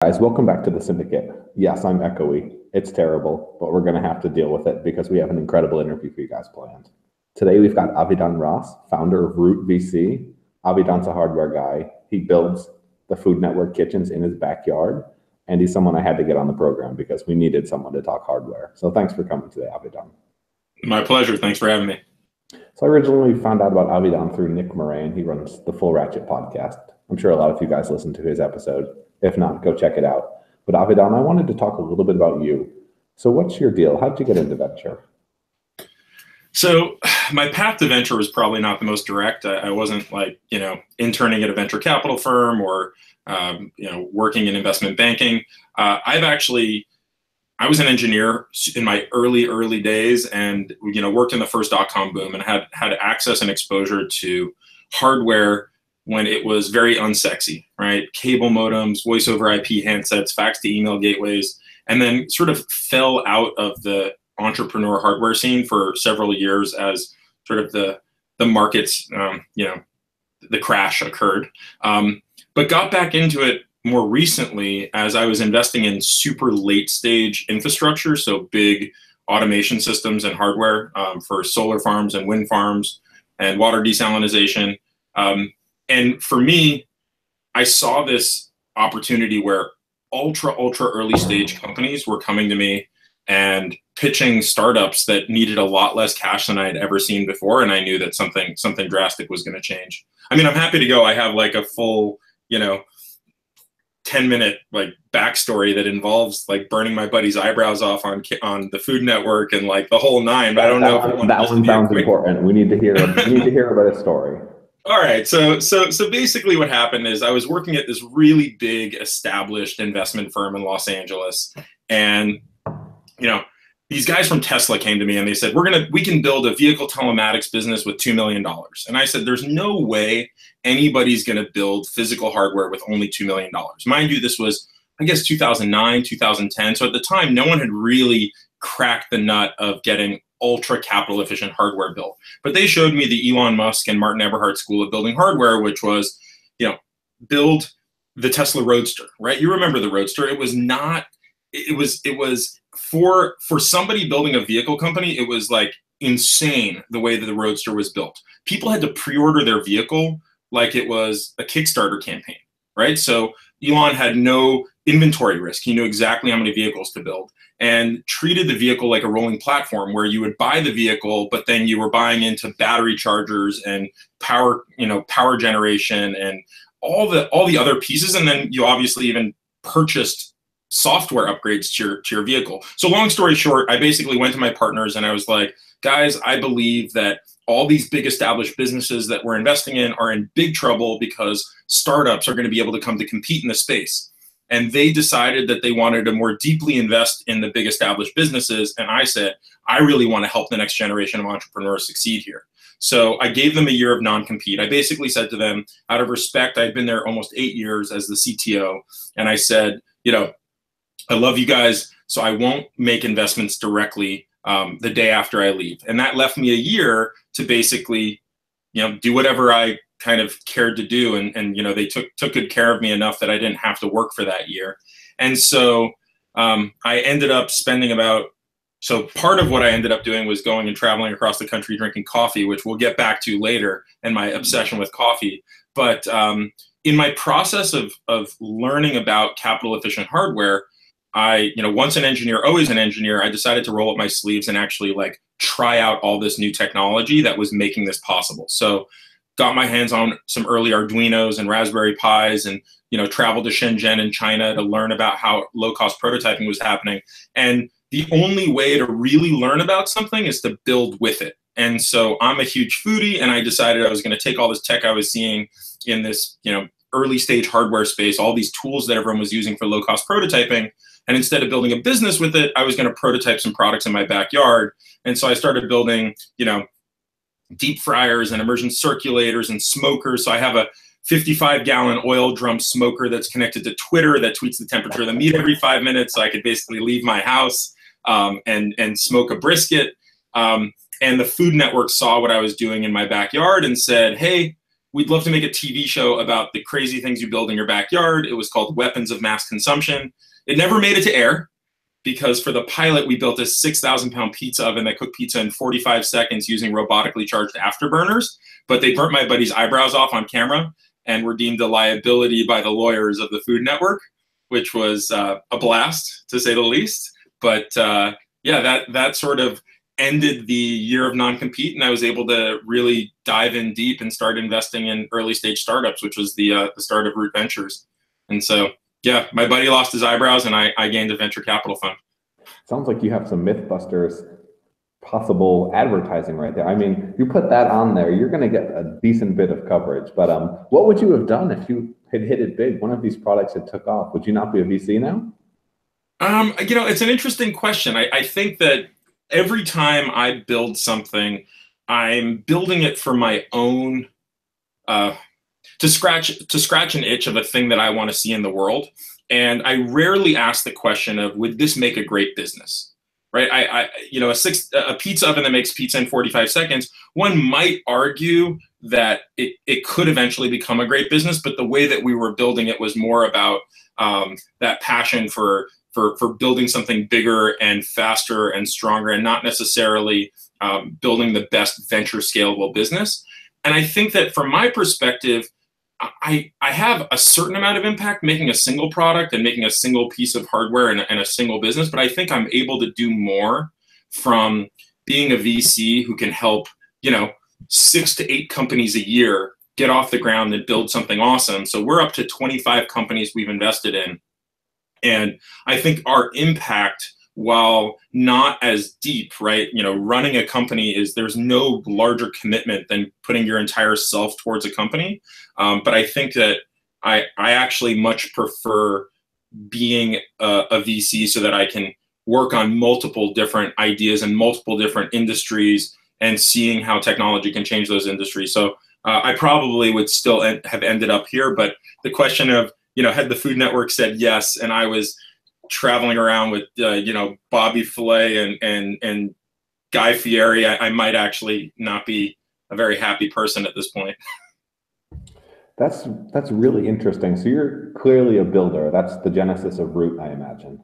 Guys, welcome back to the Syndicate. Yes, I'm echoey. It's terrible, but we're going to have to deal with it because we have an incredible interview for you guys planned. Today, we've got Avidan Ross, founder of Root VC. Avidan's a hardware guy. He builds the FoodNetwork kitchens in his backyard, and he's someone I had to get on the program because we needed someone to talk hardware. So thanks for coming today, Avidan. My pleasure. Thanks for having me. So I originally found out about Avidan through Nick Moran. He runs the Full Ratchet podcast. I'm sure a lot of you guys listened to his episode. If not, go check it out. But Avidan, I wanted to talk a little bit about you. So what's your deal? How'd you get into venture? So my path to venture was probably not the most direct. I wasn't like, interning at a venture capital firm or, working in investment banking. I was an engineer in my early days and, worked in the first dot-com boom and had access and exposure to hardware when it was very unsexy, right? Cable modems, voice over IP handsets, fax to email gateways, and then sort of fell out of the entrepreneur hardware scene for several years as sort of the market's, the crash occurred. But got back into it more recently as I was investing in super late stage infrastructure, so big automation systems and hardware for solar farms and wind farms and water desalinization. And for me, I saw this opportunity where ultra early stage companies were coming to me and pitching startups that needed a lot less cash than I had ever seen before. And I knew that something drastic was going to change. I mean, I'm happy to go. I have like a full, 10-minute like backstory that involves like burning my buddy's eyebrows off on the FoodNetwork and like the whole nine. But I don't know if that one sounds important. We need to hear about a story. All right. So basically what happened is I was working at this really big established investment firm in Los Angeles. And, these guys from Tesla came to me and they said, we can build a vehicle telematics business with $2 million. And I said, there's no way anybody's going to build physical hardware with only $2 million. Mind you, this was, I guess, 2009, 2010. So at the time, no one had really cracked the nut of getting ultra capital efficient hardware built. But they showed me the Elon Musk and Martin Eberhard school of building hardware, which was, build the Tesla Roadster, right? You remember the Roadster. It was for somebody building a vehicle company, it was like insane the way that the Roadster was built. People had to pre-order their vehicle like it was a Kickstarter campaign, right? So Elon had no inventory risk. He knew exactly how many vehicles to build and treated the vehicle like a rolling platform where you would buy the vehicle, but then you were buying into battery chargers and power generation and all the other pieces. And then you obviously even purchased software upgrades to your vehicle. So long story short, I basically went to my partners and I was like, guys, I believe that all these big established businesses that we're investing in are in big trouble because startups are going to be able to come to compete in the space. And they decided that they wanted to more deeply invest in the big established businesses. And I said, I really want to help the next generation of entrepreneurs succeed here. So I gave them a year of non-compete. I basically said to them, out of respect, I'd been there almost 8 years as the CTO. And I said, I love you guys, so I won't make investments directly the day after I leave. And that left me a year to basically, do whatever I kind of cared to do. And they took good care of me enough that I didn't have to work for that year. And so I ended up spending part of what I ended up doing was going and traveling across the country drinking coffee, which we'll get back to later, and my obsession with coffee. But in my process of learning about capital efficient hardware, once an engineer, always an engineer, I decided to roll up my sleeves and actually like try out all this new technology that was making this possible. So got my hands on some early Arduinos and Raspberry Pis and, traveled to Shenzhen in China to learn about how low-cost prototyping was happening. And the only way to really learn about something is to build with it. And so I'm a huge foodie and I decided I was going to take all this tech I was seeing in this, early stage hardware space, all these tools that everyone was using for low-cost prototyping. And instead of building a business with it, I was going to prototype some products in my backyard. And so I started building, deep fryers and immersion circulators and smokers. So I have a 55-gallon oil drum smoker that's connected to Twitter that tweets the temperature of the meat every 5 minutes. So I could basically leave my house and smoke a brisket. And the FoodNetwork saw what I was doing in my backyard and said, hey, we'd love to make a TV show about the crazy things you build in your backyard. It was called Weapons of Mass Consumption. It never made it to air because for the pilot, we built a 6,000-pound pizza oven that cooked pizza in 45 seconds using robotically charged afterburners. But they burnt my buddy's eyebrows off on camera and were deemed a liability by the lawyers of the Food Network, which was a blast, to say the least. But yeah, that sort of ended the year of non-compete, and I was able to really dive in deep and start investing in early stage startups, which was the start of Root Ventures. And so, yeah, my buddy lost his eyebrows, and I gained a venture capital fund. Sounds like you have some Mythbusters possible advertising right there. I mean, you put that on there, you're going to get a decent bit of coverage. But what would you have done if you had hit it big? One of these products had took off. Would you not be a VC now? You know, it's an interesting question. I think that every time I build something, I'm building it for my own, to scratch an itch of a thing that I want to see in the world. And I rarely ask the question of, would this make a great business? Right? You know, a pizza oven that makes pizza in 45 seconds, one might argue that it could eventually become a great business, but the way that we were building it was more about that passion for building something bigger and faster and stronger, and not necessarily building the best venture scalable business. And I think that from my perspective, I have a certain amount of impact making a single product and making a single piece of hardware and a single business, but I think I'm able to do more from being a VC who can help, you know, 6 to 8 companies a year get off the ground and build something awesome. So we're up to 25 companies we've invested in. And I think our impact, while not as deep, right? You know, running a company there's no larger commitment than putting your entire self towards a company. But I think that I actually much prefer being a VC so that I can work on multiple different ideas and multiple different industries and seeing how technology can change those industries. So I probably would still have ended up here, but the question of, you know, had the Food Network said yes, and I was traveling around with, you know, Bobby Flay and Guy Fieri, I might actually not be a very happy person at this point. That's really interesting. So you're clearly a builder. That's the genesis of Root, I imagine.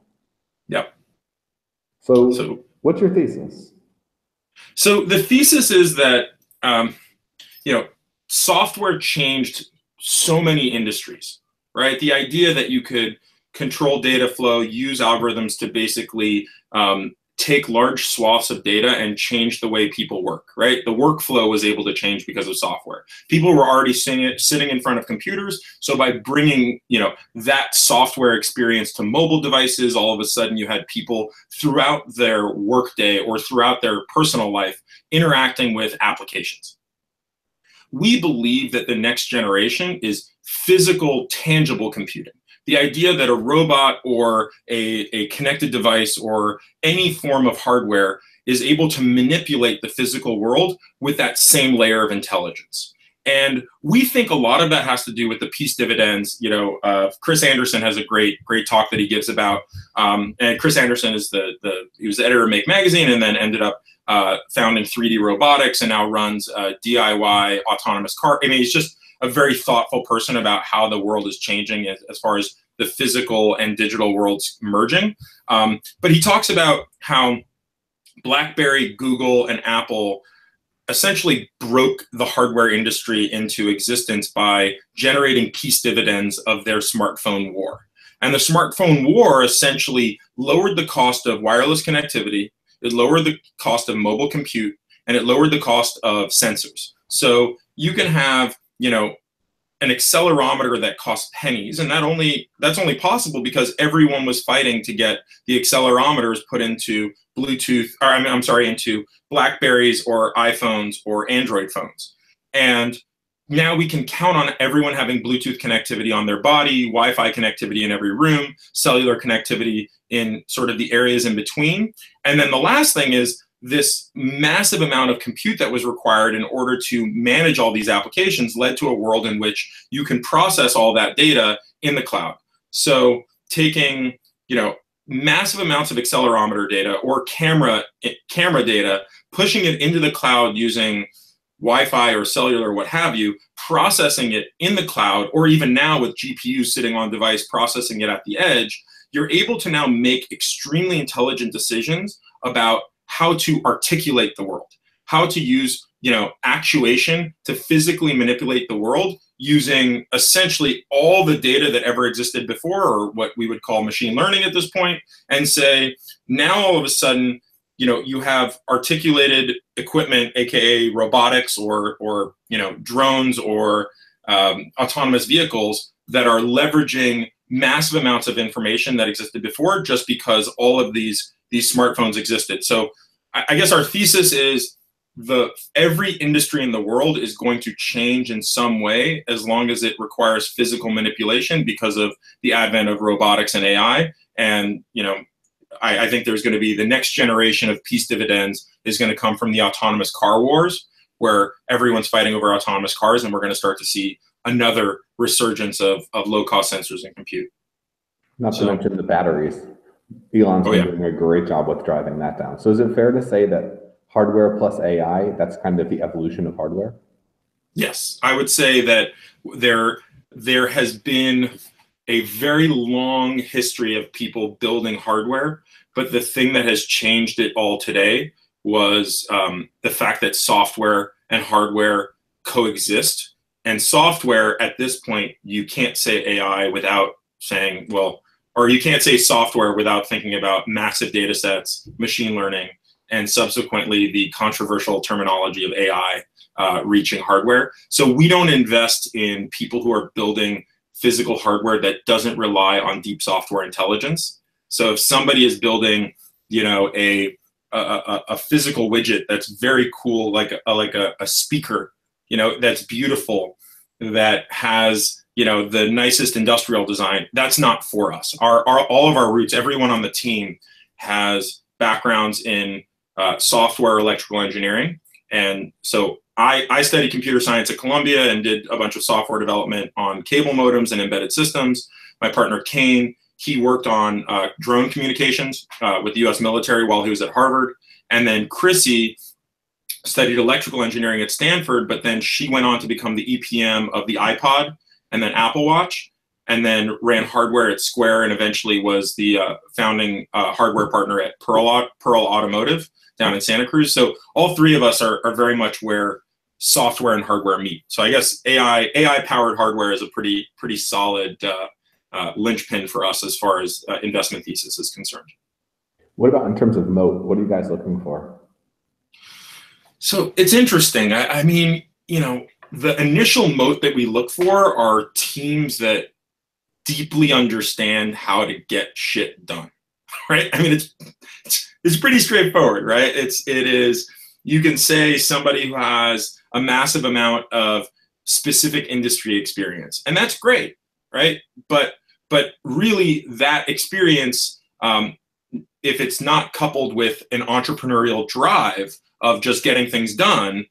Yep. So what's your thesis? So the thesis is that, you know, software changed so many industries, right? The idea that you could control data flow, use algorithms to basically take large swaths of data and change the way people work, right? The workflow was able to change because of software. People were already sitting in front of computers. So by bringing, you know, that software experience to mobile devices, all of a sudden you had people throughout their workday or throughout their personal life interacting with applications. We believe that the next generation is physical, tangible computing. The idea that a robot or a connected device or any form of hardware is able to manipulate the physical world with that same layer of intelligence. And we think a lot of that has to do with the peace dividends. You know, Chris Anderson has a great talk that he gives about, and Chris Anderson is he was the editor of Make Magazine and then ended up founding 3D Robotics and now runs DIY autonomous car. I mean, he's just a very thoughtful person about how the world is changing as far as the physical and digital worlds merging. But he talks about how BlackBerry, Google, and Apple essentially broke the hardware industry into existence by generating peace dividends of their smartphone war. And the smartphone war essentially lowered the cost of wireless connectivity, it lowered the cost of mobile compute, and it lowered the cost of sensors. So you can have, you know, an accelerometer that costs pennies, and that's only possible because everyone was fighting to get the accelerometers put into Bluetooth, or I'm sorry, into BlackBerries or iPhones or Android phones. And now we can count on everyone having Bluetooth connectivity on their body, Wi-Fi connectivity in every room, cellular connectivity in sort of the areas in between. And then the last thing is this massive amount of compute that was required in order to manage all these applications led to a world in which you can process all that data in the cloud. So taking, you know, massive amounts of accelerometer data or camera data, pushing it into the cloud using Wi-Fi or cellular, what have you, processing it in the cloud, or even now with GPUs sitting on device processing it at the edge, you're able to now make extremely intelligent decisions about how to articulate the world, how to use, actuation to physically manipulate the world using essentially all the data that ever existed before, or what we would call machine learning at this point, and say, now all of a sudden, you have articulated equipment, aka robotics, or drones, or autonomous vehicles that are leveraging massive amounts of information that existed before, just because all of these smartphones existed. So I guess our thesis is every industry in the world is going to change in some way, as long as it requires physical manipulation because of the advent of robotics and AI. And I think there's going to be the next generation of peace dividends is going to come from the autonomous car wars, where everyone's fighting over autonomous cars, and we're going to start to see another resurgence of low-cost sensors and compute. Not to mention the batteries. Elon's been doing a great job with driving that down. So is it fair to say that hardware plus AI, that's kind of the evolution of hardware? Yes, I would say that there has been a very long history of people building hardware, but the thing that has changed it all today was the fact that software and hardware coexist. And software, at this point, you can't say AI without saying, or you can't say software without thinking about massive data sets, machine learning, and subsequently the controversial terminology of AI reaching hardware. So we don't invest in people who are building physical hardware that doesn't rely on deep software intelligence. So if somebody is building, a physical widget that's very cool, like a speaker, that's beautiful, that has, the nicest industrial design, that's not for us. All of our roots, everyone on the team has backgrounds in software, electrical engineering. And so I studied computer science at Columbia and did a bunch of software development on cable modems and embedded systems. My partner, Kane, he worked on drone communications with the US military while he was at Harvard. And then Chrissy studied electrical engineering at Stanford, but then she went on to become the EPM of the iPod and then Apple Watch, and then ran hardware at Square, and eventually was the founding hardware partner at Pearl Automotive down in Santa Cruz. So all three of us are very much where software and hardware meet. So I guess AI powered hardware is a pretty solid linchpin for us as far as investment thesis is concerned. What about in terms of moat? What are you guys looking for? So it's interesting. I mean, the initial moat that we look for are teams that deeply understand how to get shit done, right? I mean, it's pretty straightforward, right? It is, you can say somebody who has a massive amount of specific industry experience, and that's great, right? But really that experience, if it's not coupled with an entrepreneurial drive of just getting things done,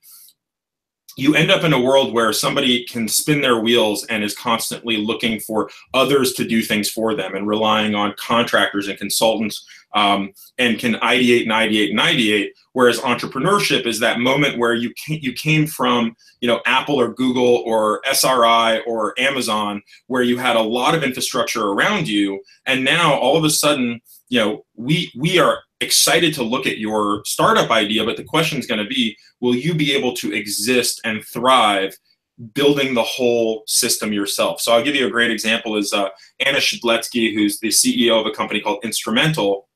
you end up in a world where somebody can spin their wheels and is constantly looking for others to do things for them and relying on contractors and consultants, and can ideate. Whereas entrepreneurship is that moment where you came from, Apple or Google or SRI or Amazon, where you had a lot of infrastructure around you, and now all of a sudden, we are excited to look at your startup idea, but the question is going to be, will you be able to exist and thrive building the whole system yourself? So I'll give you a great example is Anna Shidletsky, who's the CEO of a company called Instrumental.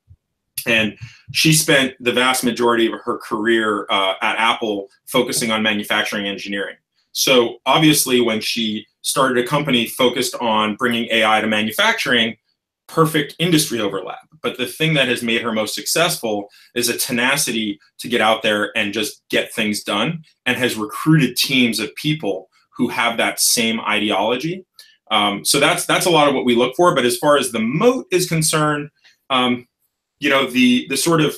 And she spent the vast majority of her career at Apple focusing on manufacturing engineering. So obviously when she started a company focused on bringing AI to manufacturing, perfect industry overlap. But the thing that has made her most successful is a tenacity to get out there and just get things done, and has recruited teams of people who have that same ideology. So that's a lot of what we look for. But as far as the moat is concerned, the sort of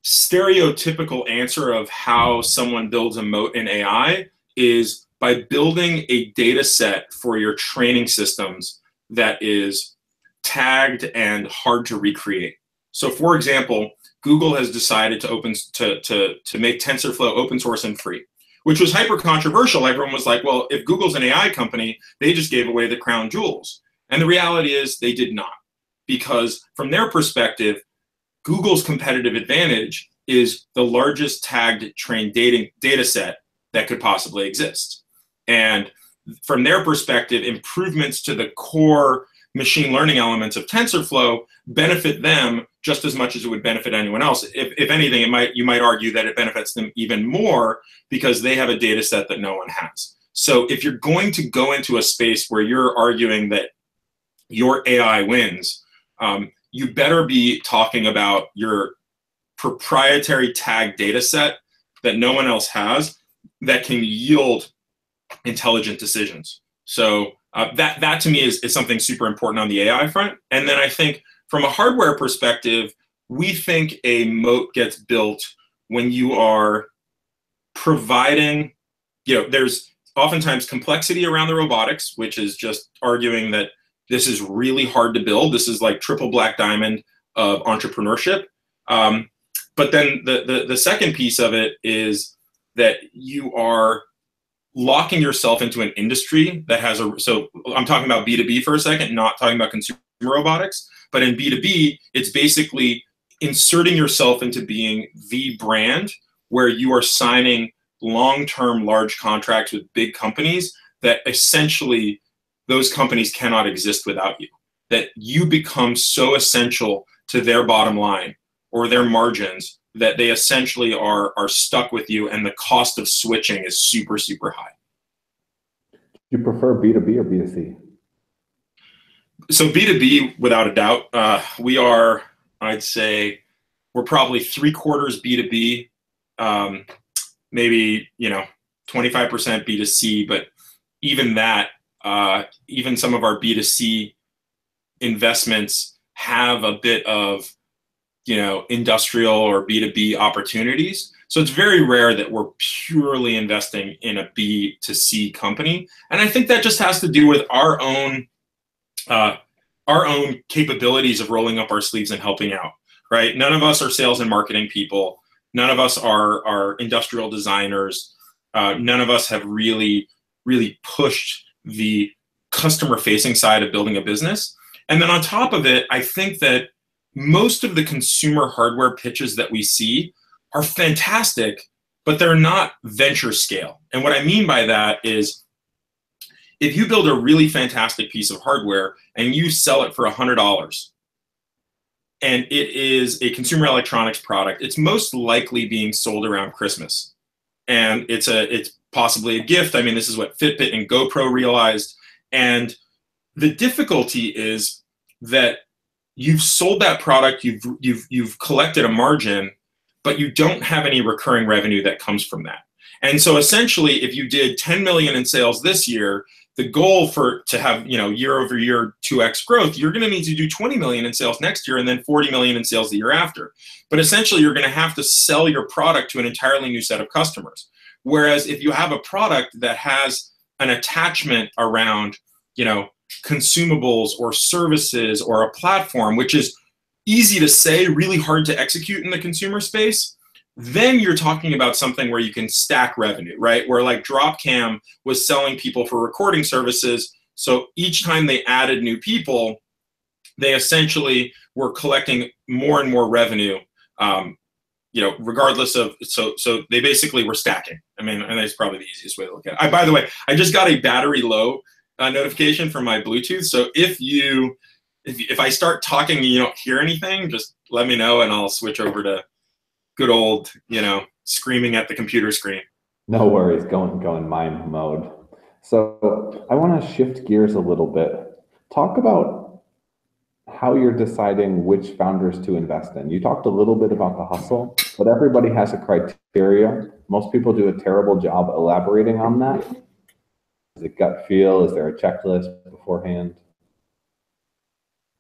stereotypical answer of how someone builds a moat in AI is by building a data set for your training systems that is tagged and hard to recreate. So for example, Google has decided to make TensorFlow open source and free, which was hyper controversial. Everyone was like, well, if Google's an AI company, they just gave away the crown jewels. And the reality is they did not, because from their perspective, Google's competitive advantage is the largest tagged trained data set that could possibly exist. And from their perspective, improvements to the core machine learning elements of TensorFlow benefit them just as much as it would benefit anyone else. If anything, you might argue that it benefits them even more because they have a data set that no one has. So if you're going to go into a space where you're arguing that your AI wins, you better be talking about your proprietary tag data set that no one else has that can yield intelligent decisions. So that to me is something super important on the AI front. And then I think from a hardware perspective, we think a moat gets built when you are providing, there's oftentimes complexity around the robotics, which is just arguing that this is really hard to build. This is like triple black diamond of entrepreneurship. But then the second piece of it is that you are locking yourself into an industry that has so I'm talking about B2B for a second, not talking about consumer robotics, but in B2B, it's basically inserting yourself into being the brand where you are signing long-term large contracts with big companies that essentially those companies cannot exist without you, that you become so essential to their bottom line or their margins that they essentially are stuck with you, and the cost of switching is super, super high. Do you prefer B2B or B2C? So B2B, without a doubt, we are, I'd say, we're probably 3/4 B2B, maybe 25% B2C, but even that, even some of our B2C investments have a bit of industrial or B2B opportunities. So it's very rare that we're purely investing in a B2C company. And I think that just has to do with our own capabilities of rolling up our sleeves and helping out, right? None of us are sales and marketing people. None of us are industrial designers. None of us have really pushed the customer-facing side of building a business. And then on top of it, I think that most of the consumer hardware pitches that we see are fantastic, but they're not venture scale. And what I mean by that is if you build a really fantastic piece of hardware and you sell it for $100 and it is a consumer electronics product, it's most likely being sold around Christmas. And it's possibly a gift. I mean, this is what Fitbit and GoPro realized. And the difficulty is that you've sold that product, you've collected a margin, but you don't have any recurring revenue that comes from that. And so essentially, if you did 10 million in sales this year, the goal to have year over year 2x growth, you're going to need to do 20 million in sales next year and then 40 million in sales the year after. But essentially, you're going to have to sell your product to an entirely new set of customers. Whereas if you have a product that has an attachment around consumables or services or a platform, which is easy to say, really hard to execute in the consumer space, then you're talking about something where you can stack revenue, right? Where like Dropcam was selling people for recording services. So each time they added new people, they essentially were collecting more and more revenue, regardless of, so they basically were stacking. I mean, and that's probably the easiest way to look at it. By the way, I just got a battery low notification from my Bluetooth. So if I start talking and you don't hear anything, just let me know and I'll switch over to good old, screaming at the computer screen. No worries, go in mime mode. So I want to shift gears a little bit. Talk about how you're deciding which founders to invest in. You talked a little bit about the hustle, but everybody has a criteria. Most people do a terrible job elaborating on that. Is it gut feel? Is there a checklist beforehand?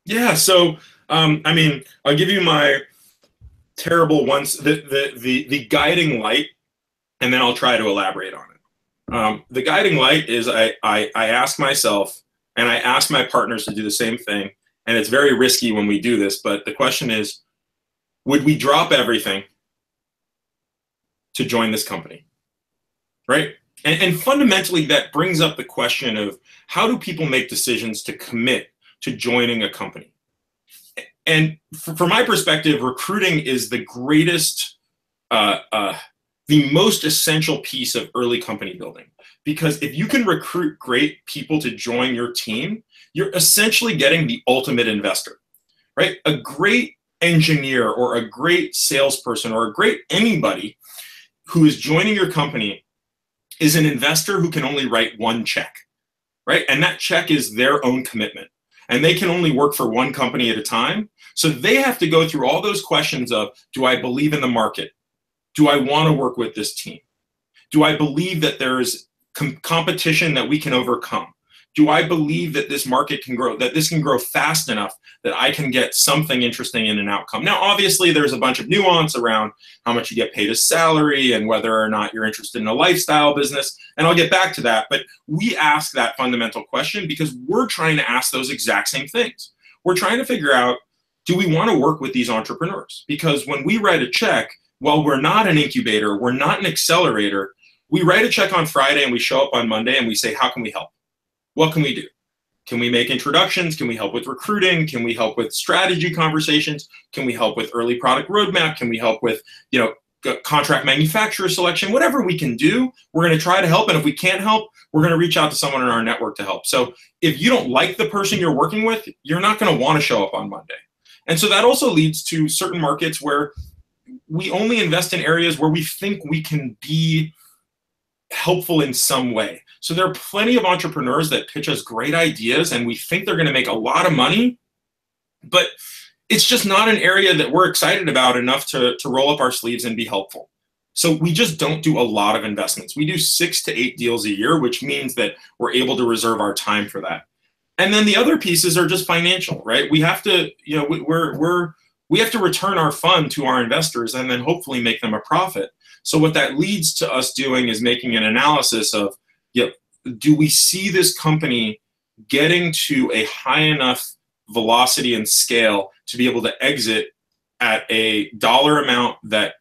Yeah, so I mean, I'll give you my terrible ones, the guiding light, and then I'll try to elaborate on it. The guiding light is I ask myself, and I ask my partners to do the same thing, and it's very risky when we do this, but the question is, would we drop everything to join this company, right? And fundamentally, that brings up the question of how do people make decisions to commit to joining a company? And from my perspective, recruiting is the greatest, the most essential piece of early company building. Because if you can recruit great people to join your team, you're essentially getting the ultimate investor, right? A great engineer or a great salesperson or a great anybody who is joining your company is an investor who can only write one check, right? And that check is their own commitment. And they can only work for one company at a time. So they have to go through all those questions of, do I believe in the market? Do I want to work with this team? Do I believe that there is competition that we can overcome? Do I believe that this market can grow, that this can grow fast enough that I can get something interesting in an outcome? Now, obviously, there's a bunch of nuance around how much you get paid as salary and whether or not you're interested in a lifestyle business, and I'll get back to that. But we ask that fundamental question because we're trying to ask those exact same things. We're trying to figure out, do we want to work with these entrepreneurs? Because when we write a check, while we're not an incubator, we're not an accelerator, we write a check on Friday and we show up on Monday and we say, how can we help? What can we do? Can we make introductions? Can we help with recruiting? Can we help with strategy conversations? Can we help with early product roadmap? Can we help with, contract manufacturer selection? Whatever we can do, we're going to try to help. And if we can't help, we're going to reach out to someone in our network to help. So if you don't like the person you're working with, you're not going to want to show up on Monday. And so that also leads to certain markets where we only invest in areas where we think we can be helpful in some way. So there are plenty of entrepreneurs that pitch us great ideas and we think they're going to make a lot of money, but it's just not an area that we're excited about enough to roll up our sleeves and be helpful. So we just don't do a lot of investments. We do 6 to 8 deals a year, which means that we're able to reserve our time for that. And then the other pieces are just financial, right? We have to, we have to return our fund to our investors and then hopefully make them a profit. So what that leads to us doing is making an analysis of, do we see this company getting to a high enough velocity and scale to be able to exit at a dollar amount that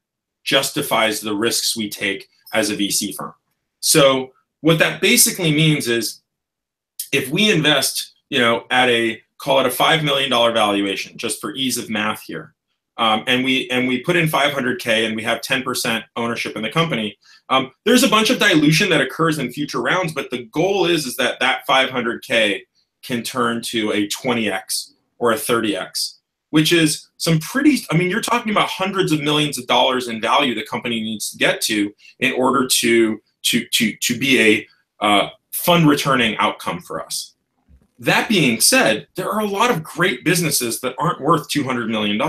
justifies the risks we take as a VC firm? So what that basically means is if we invest, at call it a $5 million valuation, just for ease of math here, and we put in $500K and we have 10% ownership in the company, there's a bunch of dilution that occurs in future rounds, but the goal is that 500K can turn to a 20x or a 30x, which is some pretty, you're talking about hundreds of millions of dollars in value the company needs to get to in order to be a fund returning outcome for us. That being said, there are a lot of great businesses that aren't worth $200 million.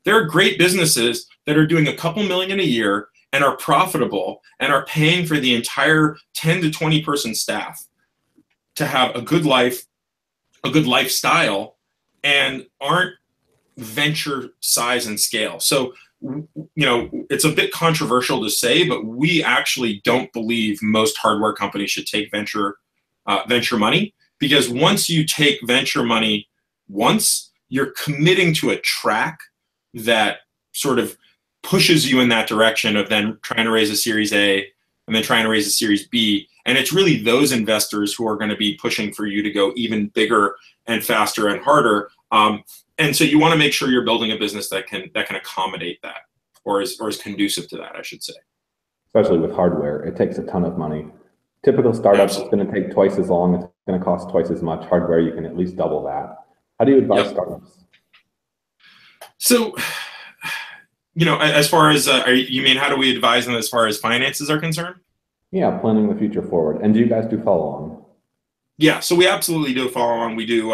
There are great businesses that are doing a couple million a year and are profitable and are paying for the entire 10 to 20 person staff to have a good life, a good lifestyle, and aren't venture size and scale. So, it's a bit controversial to say, but we actually don't believe most hardware companies should take venture money, because once you take venture money once, you're committing to a track that sort of pushes you in that direction of then trying to raise a Series A and then trying to raise a Series B. And it's really those investors who are going to be pushing for you to go even bigger and faster and harder. And so you want to make sure you're building a business that can accommodate that, or is conducive to that, I should say. Especially with hardware, it takes a ton of money. Typical startup is going to take twice as long. It's going to cost twice as much. Hardware, you can at least double that. How do you advise startups? So, as far as, you mean how do we advise them as far as finances are concerned? Yeah, planning the future forward. And do you guys do follow-on? Yeah, so we absolutely do follow-on. We do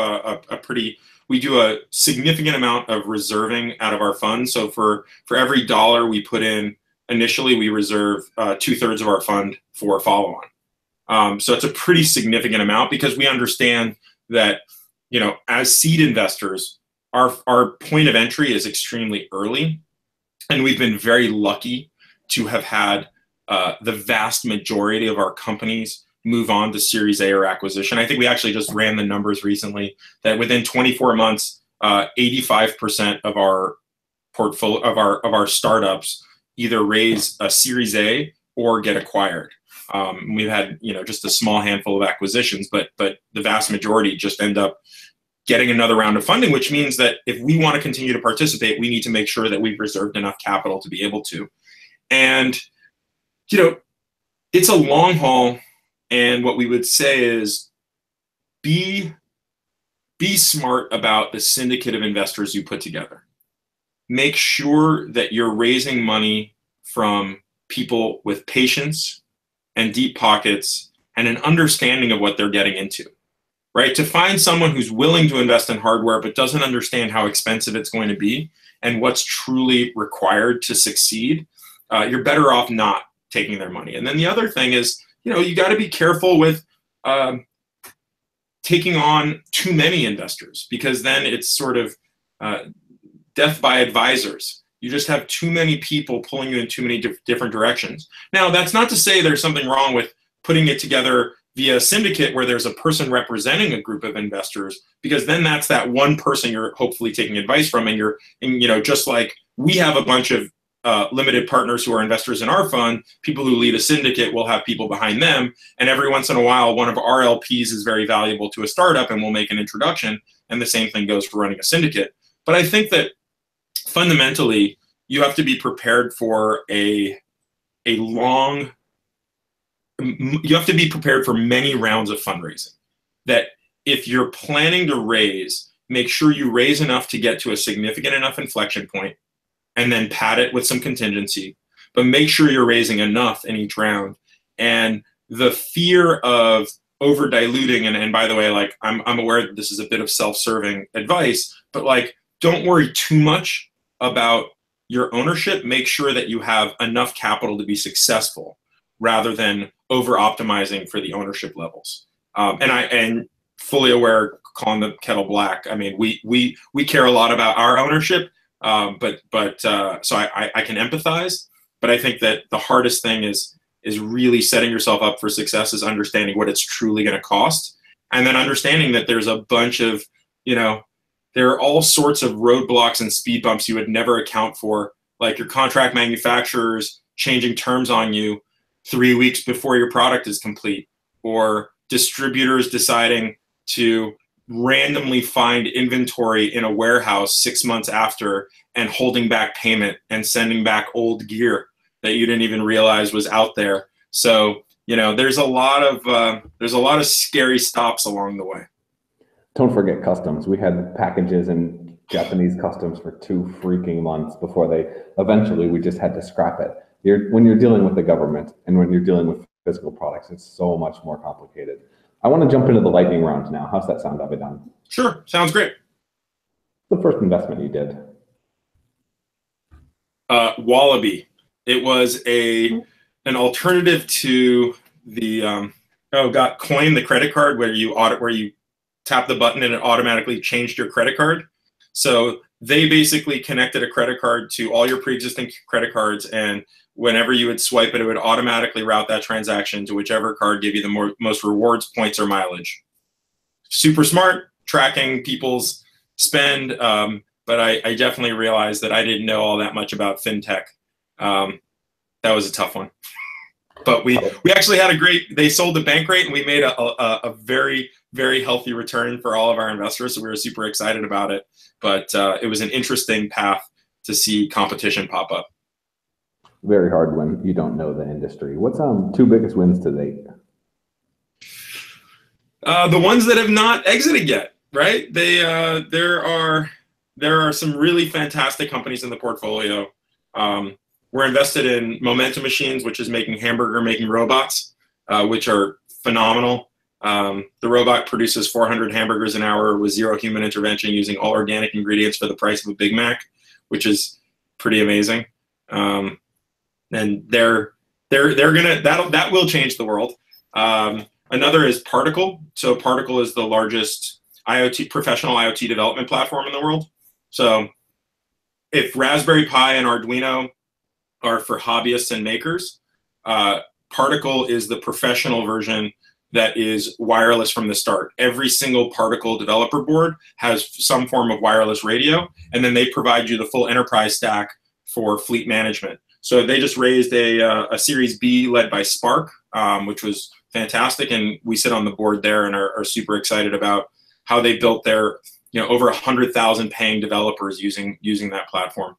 we do a significant amount of reserving out of our fund. So for every dollar we put in initially, we reserve 2/3 of our fund for follow-on. So it's a pretty significant amount because we understand that, as seed investors, our point of entry is extremely early, and we've been very lucky to have had the vast majority of our companies move on to Series A or acquisition. I think we actually just ran the numbers recently that within 24 months, 85% of our portfolio of our startups either raise a Series A or get acquired. We've had just a small handful of acquisitions, but the vast majority just end up getting another round of funding, which means that if we want to continue to participate, we need to make sure that we've reserved enough capital to be able to. And it's a long haul, and what we would say is be smart about the syndicate of investors you put together. Make sure that you're raising money from people with patience and deep pockets and an understanding of what they're getting into, right? To find someone who's willing to invest in hardware but doesn't understand how expensive it's going to be and what's truly required to succeed, you're better off not taking their money. And then the other thing is, you got to be careful with taking on too many investors, because then it's sort of death by advisors. You just have too many people pulling you in too many different directions. Now, that's not to say there's something wrong with putting it together via a syndicate where there's a person representing a group of investors, because then that's that one person you're hopefully taking advice from, and just like we have a bunch of limited partners who are investors in our fund, people who lead a syndicate will have people behind them, and every once in a while one of our LPs is very valuable to a startup and we'll make an introduction, and the same thing goes for running a syndicate. But I think that fundamentally you have to be prepared for you have to be prepared for many rounds of fundraising. That if you're planning to raise, make sure you raise enough to get to a significant enough inflection point and then pad it with some contingency, but make sure you're raising enough in each round. And the fear of over diluting, and by the way, like I'm aware that this is a bit of self-serving advice, but like don't worry too much about your ownership. Make sure that you have enough capital to be successful rather than over optimizing for the ownership levels. And fully aware, calling the kettle black. I mean, we care a lot about our ownership, so I can empathize. But I think that the hardest thing is really setting yourself up for success, is understanding what it's truly going to cost, and then understanding that there's a bunch of, there are all sorts of roadblocks and speed bumps you would never account for, like your contract manufacturers changing terms on you 3 weeks before your product is complete, or distributors deciding to randomly find inventory in a warehouse 6 months after and holding back payment and sending back old gear that you didn't even realize was out there. So, there's a lot of scary stops along the way. Don't forget customs. We had packages in Japanese customs for 2 freaking months before we just had to scrap it. When you're dealing with the government and when you're dealing with physical products, it's so much more complicated. I want to jump into the lightning round now. How's that sound, Avidan? Sure, sounds great. The first investment you did? Wallaby. It was an alternative to the Coin, the credit card, where you tap the button and it automatically changed your credit card. So they basically connected a credit card to all your pre-existing credit cards, and whenever you would swipe it, it would automatically route that transaction to whichever card gave you the most rewards, points, or mileage. Super smart, tracking people's spend, but I definitely realized that I didn't know all that much about fintech. That was a tough one. But we actually had they sold the bank rate, and we made a very, very healthy return for all of our investors, so we were super excited about it. But it was an interesting path to see competition pop up. Very hard when you don't know the industry. What's 2 biggest wins to date? The ones that have not exited yet, right? There are some really fantastic companies in the portfolio. We're invested in Momentum Machines, which is making hamburger-making robots, which are phenomenal. The robot produces 400 hamburgers an hour with 0 human intervention, using all organic ingredients for the price of a Big Mac, which is pretty amazing. And that will change the world. Another is Particle. So Particle is the largest professional IoT development platform in the world. So if Raspberry Pi and Arduino are for hobbyists and makers, Particle is the professional version that is wireless from the start. Every single particle developer board has some form of wireless radio, and then they provide you the full enterprise stack for fleet management. So they just raised a Series B led by Spark, which was fantastic, and we sit on the board there and are super excited about how they built their, over 100,000 paying developers using that platform.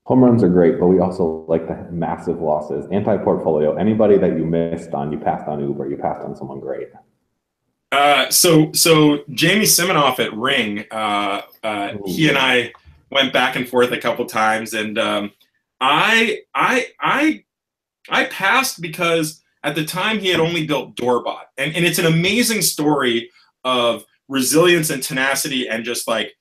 Home runs are great, but we also like the massive losses. Anti-portfolio, anybody that you missed on, you passed on Uber, you passed on someone great. So Jamie Siminoff at Ring, he and I went back and forth a couple times, and I passed because at the time he had only built Doorbot, and it's an amazing story of resilience and tenacity and just like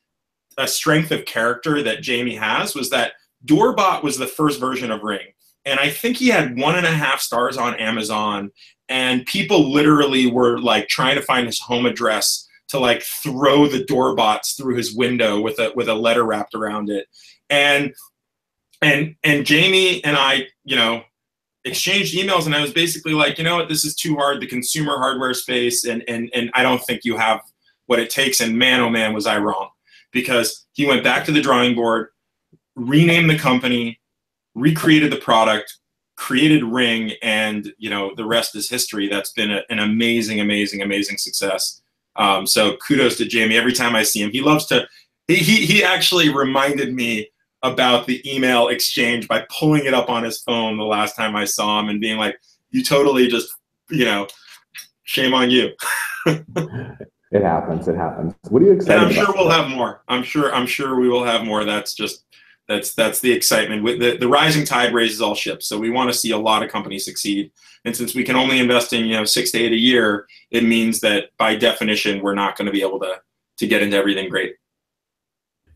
a strength of character that Jamie has. Was that Doorbot was the first version of Ring, and I think he had 1.5 stars on Amazon, and people literally were like trying to find his home address to like throw the Doorbots through his window with a letter wrapped around it. And Jamie and I, exchanged emails, and I was basically like, this is too hard, the consumer hardware space, and I don't think you have what it takes. And man, oh man, was I wrong, because he went back to the drawing board, renamed the company, recreated the product, created Ring, and the rest is history. That's been an amazing, amazing, amazing success. So kudos to Jamie. Every time I see him, he loves to. He actually reminded me about the email exchange by pulling it up on his phone the last time I saw him and being like, "You totally just, shame on you." It happens. It happens. What are you excited about? I'm sure we'll have more. I'm sure we will have more. That's the excitement. With the rising tide raises all ships. So we want to see a lot of companies succeed. And since we can only invest in 6 to 8 a year, it means that by definition we're not going to be able to get into everything great.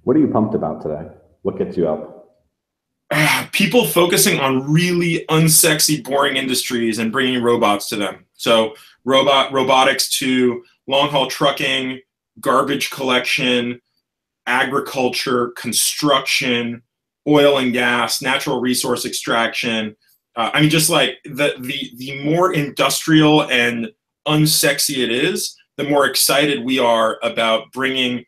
What are you pumped about today? What gets you up? People focusing on really unsexy, boring industries and bringing robots to them. So robotics to long-haul trucking, garbage collection, agriculture, construction, oil and gas, natural resource extraction. Just like the more industrial and unsexy it is, the more excited we are about bringing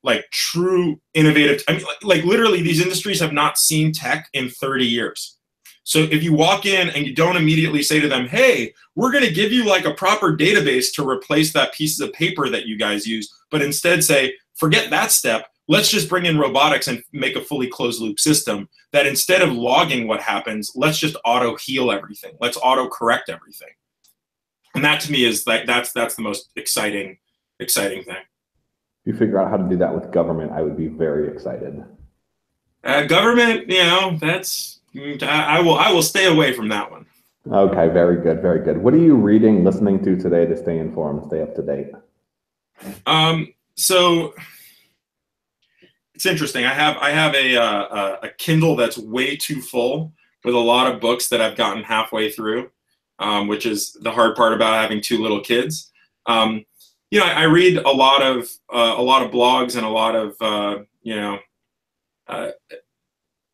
like true innovative. Literally these industries have not seen tech in 30 years. So if you walk in and you don't immediately say to them, hey, we're going to give you like a proper database to replace that piece of paper that you guys use, but instead say, forget that step, let's just bring in robotics and make a fully closed loop system that instead of logging what happens, let's just auto heal everything. Let's auto correct everything. And that to me is that's the most exciting thing. If you figure out how to do that with government, I would be very excited. Government, I will stay away from that one. Okay, very good, very good. What are you reading, listening to today to stay informed, stay up to date? So it's interesting. I have a Kindle that's way too full with a lot of books that I've gotten halfway through, which is the hard part about having 2 little kids. I read a lot of blogs and a lot of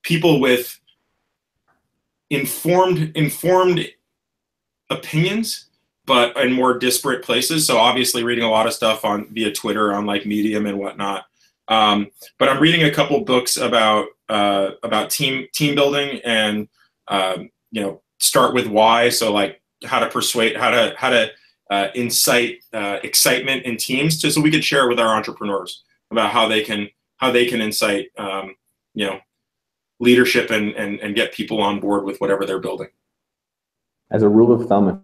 people with informed opinions, but in more disparate places. So obviously reading a lot of stuff via Twitter on like Medium and whatnot. But I'm reading a couple books about team building and start with why. So like how to persuade, how to incite excitement in teams, so we could share with our entrepreneurs about how they can incite leadership and get people on board with whatever they're building. As a rule of thumb,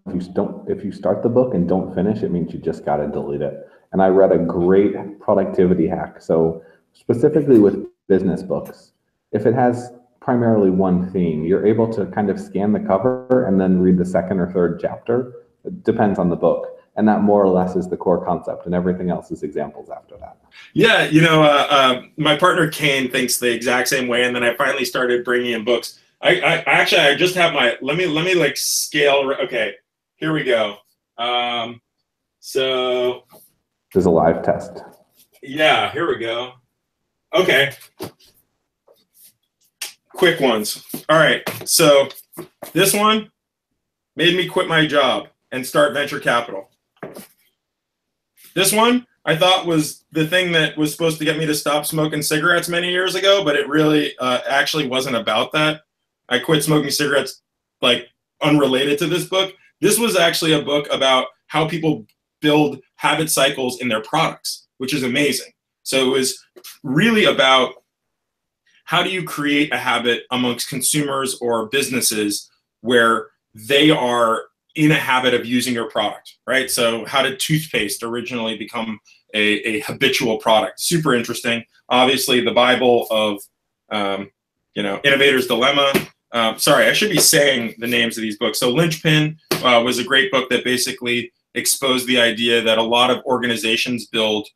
if you start the book and don't finish, it means you just got to delete it. And I read a great productivity hack. So specifically with business books, if it has primarily one theme, you're able to kind of scan the cover and then read the 2nd or 3rd chapter. It depends on the book. And that more or less is the core concept, and everything else is examples after that. Yeah, my partner Kane thinks the exact same way, and then I finally started bringing in books. I just have my, let me like scale. Okay, here we go. So there's a live test. Yeah, here we go. Okay. Quick ones. All right. So this one made me quit my job. and start venture capital. This one I thought was the thing that was supposed to get me to stop smoking cigarettes many years ago, but it really actually wasn't about that. I quit smoking cigarettes like unrelated to this book. This was actually a book about how people build habit cycles in their products, which is amazing. So it was really about how do you create a habit amongst consumers or businesses where they are in a habit of using your product, right? So how did toothpaste originally become a habitual product? Super interesting. Obviously, the Bible of Innovator's Dilemma. Sorry, I should be saying the names of these books. So Linchpin was a great book that basically exposed the idea that a lot of organizations build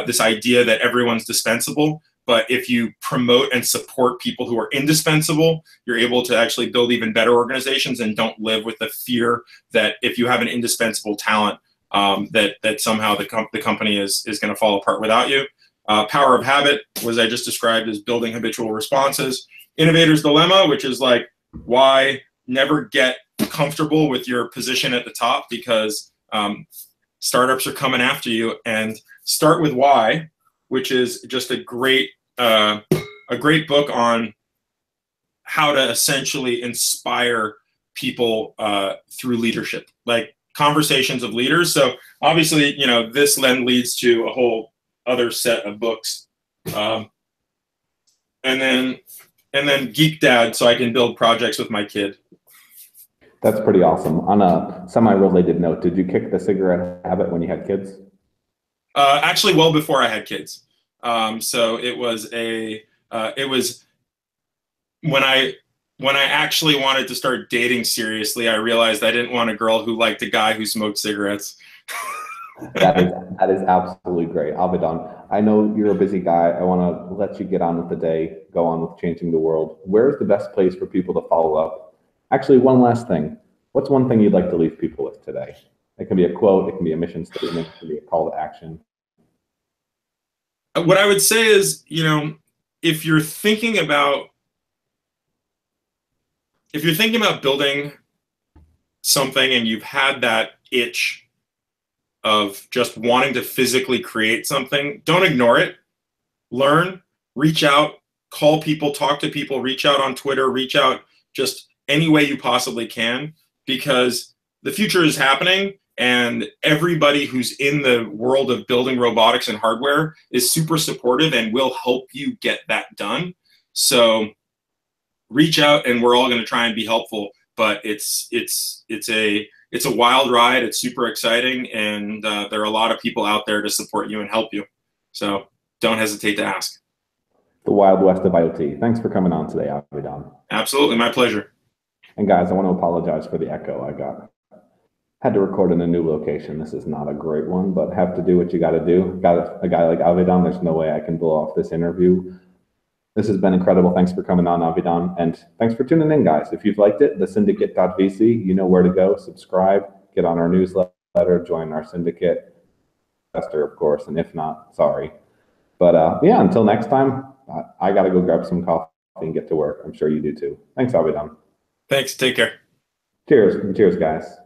this idea that everyone's dispensable. But if you promote and support people who are indispensable, you're able to actually build even better organizations and don't live with the fear that if you have an indispensable talent, that somehow the company is going to fall apart without you. Power of Habit was I just described as building habitual responses. Innovator's Dilemma, which is like why never get comfortable with your position at the top because startups are coming after you, and Start with Why, which is just a great book on how to essentially inspire people through leadership, like conversations of leaders. So obviously, this then leads to a whole other set of books, and then Geek Dad, so I can build projects with my kid. That's pretty awesome. On a semi-related note, did you kick the cigarette habit when you had kids? Actually, well before I had kids. So it was when I actually wanted to start dating seriously, I realized I didn't want a girl who liked a guy who smoked cigarettes. That is absolutely great. Avidan, I know you're a busy guy. I want to let you get on with the day, go on with changing the world. Where's the best place for people to follow up? Actually, one last thing. What's one thing you'd like to leave people with today? It can be a quote, it can be a mission statement, it can be a call to action. What I would say is, if you're thinking about building something and you've had that itch of just wanting to physically create something, don't ignore it. Learn, reach out, call people, talk to people, reach out on Twitter, reach out just any way you possibly can, because the future is happening and everybody who's in the world of building robotics and hardware is super supportive and will help you get that done. So reach out and we're all going to try and be helpful, but it's a wild ride. It's super exciting, and there are a lot of people out there to support you and help you. So don't hesitate to ask. The Wild West of IoT. Thanks for coming on today, Avidan. Absolutely, my pleasure. And guys, I want to apologize for the echo I got. Had to record in a new location. This is not a great one, but have to do what you got to do. Got a guy like Avidan, there's no way I can blow off this interview. This has been incredible. Thanks for coming on, Avidan. And thanks for tuning in, guys. If you've liked it, the Syndicate.vc, you know where to go. Subscribe, get on our newsletter, join our Syndicate investor, of course. And if not, sorry. But yeah, until next time, I got to go grab some coffee and get to work. I'm sure you do too. Thanks, Avidan. Thanks. Take care. Cheers. Cheers, guys.